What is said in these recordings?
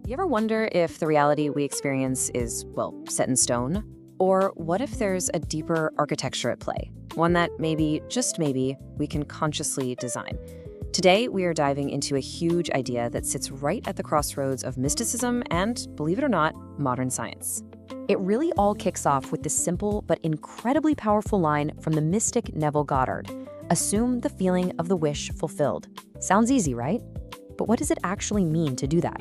You ever wonder if the reality we experience is, well, set in stone? Or what if there's a deeper architecture at play? One that maybe, just maybe, we can consciously design. Today, we are diving into a huge idea that sits right at the crossroads of mysticism and, believe it or not, modern science. It really all kicks off with this simple but incredibly powerful line from the mystic Neville Goddard: "Assume the feeling of the wish fulfilled." Sounds easy, right? But what does it actually mean to do that?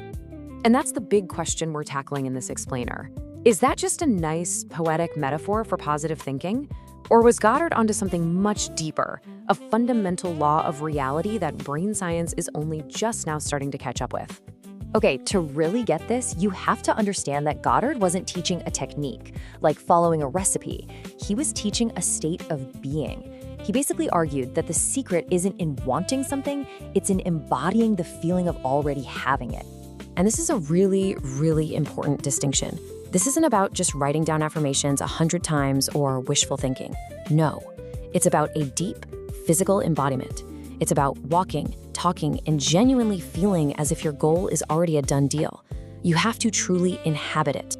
And that's the big question we're tackling in this explainer. Is that just a nice, poetic metaphor for positive thinking? Or was Goddard onto something much deeper, a fundamental law of reality that brain science is only just now starting to catch up with? Okay, to really get this, you have to understand that Goddard wasn't teaching a technique, like following a recipe. He was teaching a state of being. He basically argued that the secret isn't in wanting something, it's in embodying the feeling of already having it. And this is a really, really important distinction. This isn't about just writing down affirmations 100 times or wishful thinking. No, it's about a deep physical embodiment. It's about walking, talking, and genuinely feeling as if your goal is already a done deal. You have to truly inhabit it.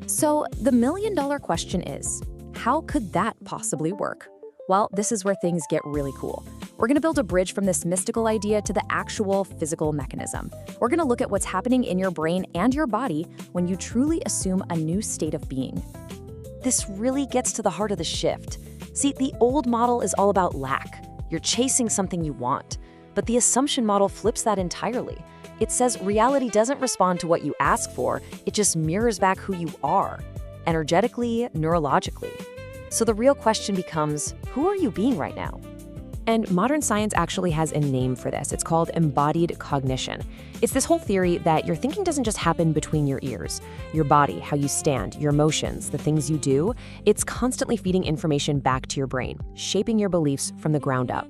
So the million-dollar question is, how could that possibly work? Well, this is where things get really cool. We're gonna build a bridge from this mystical idea to the actual physical mechanism. We're gonna look at what's happening in your brain and your body when you truly assume a new state of being. This really gets to the heart of the shift. See, the old model is all about lack. You're chasing something you want. But the assumption model flips that entirely. It says reality doesn't respond to what you ask for, it just mirrors back who you are, energetically, neurologically. So the real question becomes, who are you being right now? And modern science actually has a name for this. It's called embodied cognition. It's this whole theory that your thinking doesn't just happen between your ears. Your body, how you stand, your emotions, the things you do, it's constantly feeding information back to your brain, shaping your beliefs from the ground up.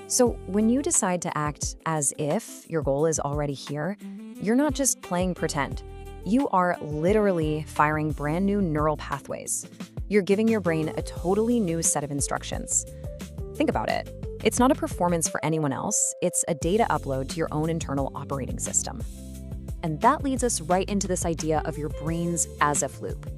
So when you decide to act as if your goal is already here, you're not just playing pretend. You are literally firing brand new neural pathways. You're giving your brain a totally new set of instructions. Think about it. It's not a performance for anyone else, it's a data upload to your own internal operating system. And that leads us right into this idea of your brain's as-if loop.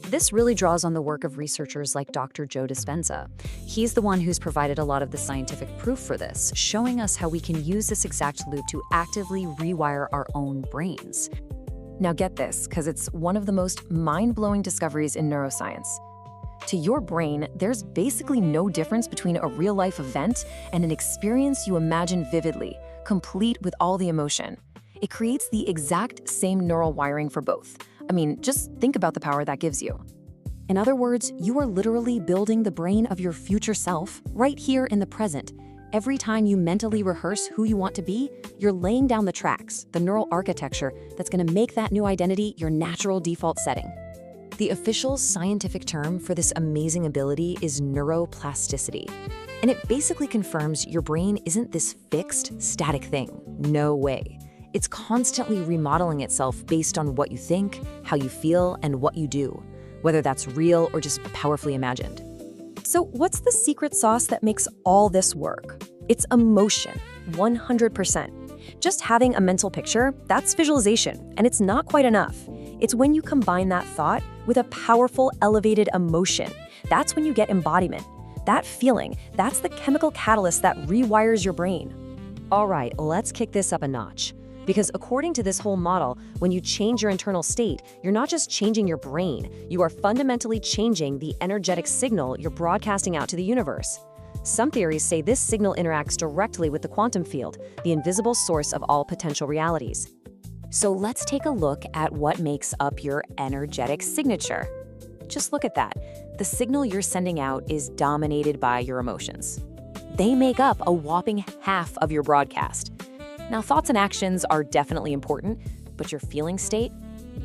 This really draws on the work of researchers like Dr. Joe Dispenza. He's the one who's provided a lot of the scientific proof for this, showing us how we can use this exact loop to actively rewire our own brains. Now get this, because it's one of the most mind-blowing discoveries in neuroscience. To your brain, there's basically no difference between a real-life event and an experience you imagine vividly, complete with all the emotion. It creates the exact same neural wiring for both. I mean, just think about the power that gives you. In other words, you are literally building the brain of your future self right here in the present. Every time you mentally rehearse who you want to be, you're laying down the tracks, the neural architecture that's going to make that new identity your natural default setting. The official scientific term for this amazing ability is neuroplasticity. And it basically confirms your brain isn't this fixed, static thing. No way. It's constantly remodeling itself based on what you think, how you feel, and what you do, whether that's real or just powerfully imagined. So what's the secret sauce that makes all this work? It's emotion, 100%. Just having a mental picture, that's visualization, and it's not quite enough. It's when you combine that thought with a powerful, elevated emotion. That's when you get embodiment. That feeling, that's the chemical catalyst that rewires your brain. All right, let's kick this up a notch. Because according to this whole model, when you change your internal state, you're not just changing your brain, you are fundamentally changing the energetic signal you're broadcasting out to the universe. Some theories say this signal interacts directly with the quantum field, the invisible source of all potential realities. So let's take a look at what makes up your energetic signature. Just look at that. The signal you're sending out is dominated by your emotions. They make up a whopping half of your broadcast. Now, thoughts and actions are definitely important, but your feeling state,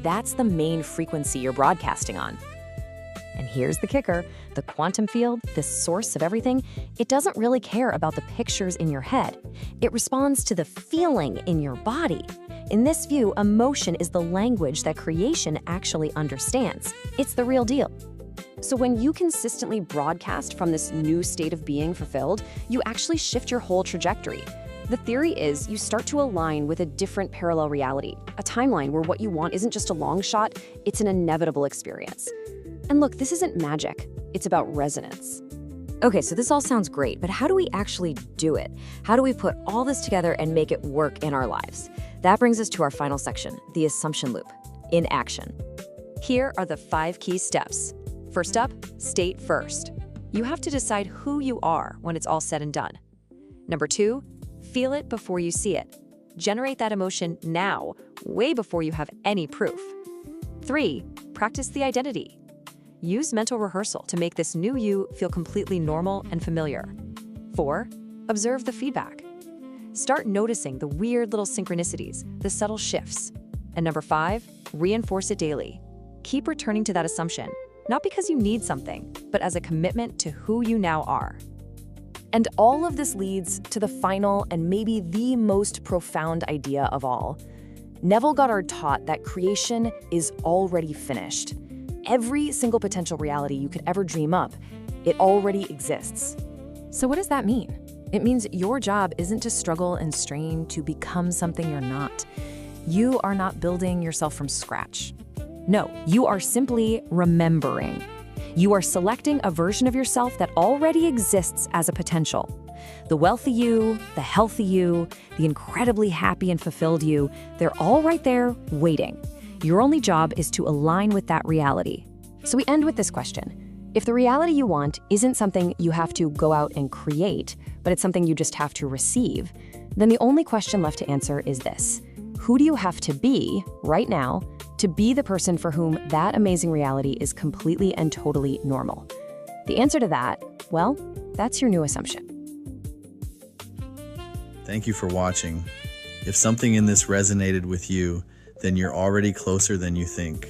that's the main frequency you're broadcasting on. And here's the kicker. The quantum field, this source of everything, it doesn't really care about the pictures in your head. It responds to the feeling in your body. In this view, emotion is the language that creation actually understands. It's the real deal. So when you consistently broadcast from this new state of being fulfilled, you actually shift your whole trajectory. The theory is you start to align with a different parallel reality, a timeline where what you want isn't just a long shot, it's an inevitable experience. And look, this isn't magic, it's about resonance. Okay, so this all sounds great, but how do we actually do it? How do we put all this together and make it work in our lives? That brings us to our final section, the assumption loop, in action. Here are the 5 key steps. First up, state first. You have to decide who you are when it's all said and done. Number 2, feel it before you see it. Generate that emotion now, way before you have any proof. 3, practice the identity. Use mental rehearsal to make this new you feel completely normal and familiar. 4, observe the feedback. Start noticing the weird little synchronicities, the subtle shifts. And number 5, reinforce it daily. Keep returning to that assumption, not because you need something, but as a commitment to who you now are. And all of this leads to the final and maybe the most profound idea of all. Neville Goddard taught that creation is already finished. Every single potential reality you could ever dream up, it already exists. So what does that mean? It means your job isn't to struggle and strain to become something you're not. You are not building yourself from scratch. No, you are simply remembering. You are selecting a version of yourself that already exists as a potential. The wealthy you, the healthy you, the incredibly happy and fulfilled you, they're all right there waiting. Your only job is to align with that reality. So we end with this question. If the reality you want isn't something you have to go out and create, but it's something you just have to receive, then the only question left to answer is this. Who do you have to be right now to be the person for whom that amazing reality is completely and totally normal? The answer to that, well, that's your new assumption. Thank you for watching. If something in this resonated with you, then you're already closer than you think.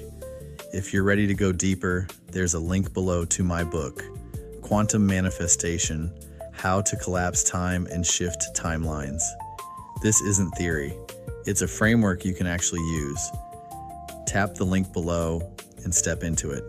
If you're ready to go deeper, there's a link below to my book, Quantum Manifestation: How to Collapse Time and Shift Timelines. This isn't theory. It's a framework you can actually use. Tap the link below and step into it.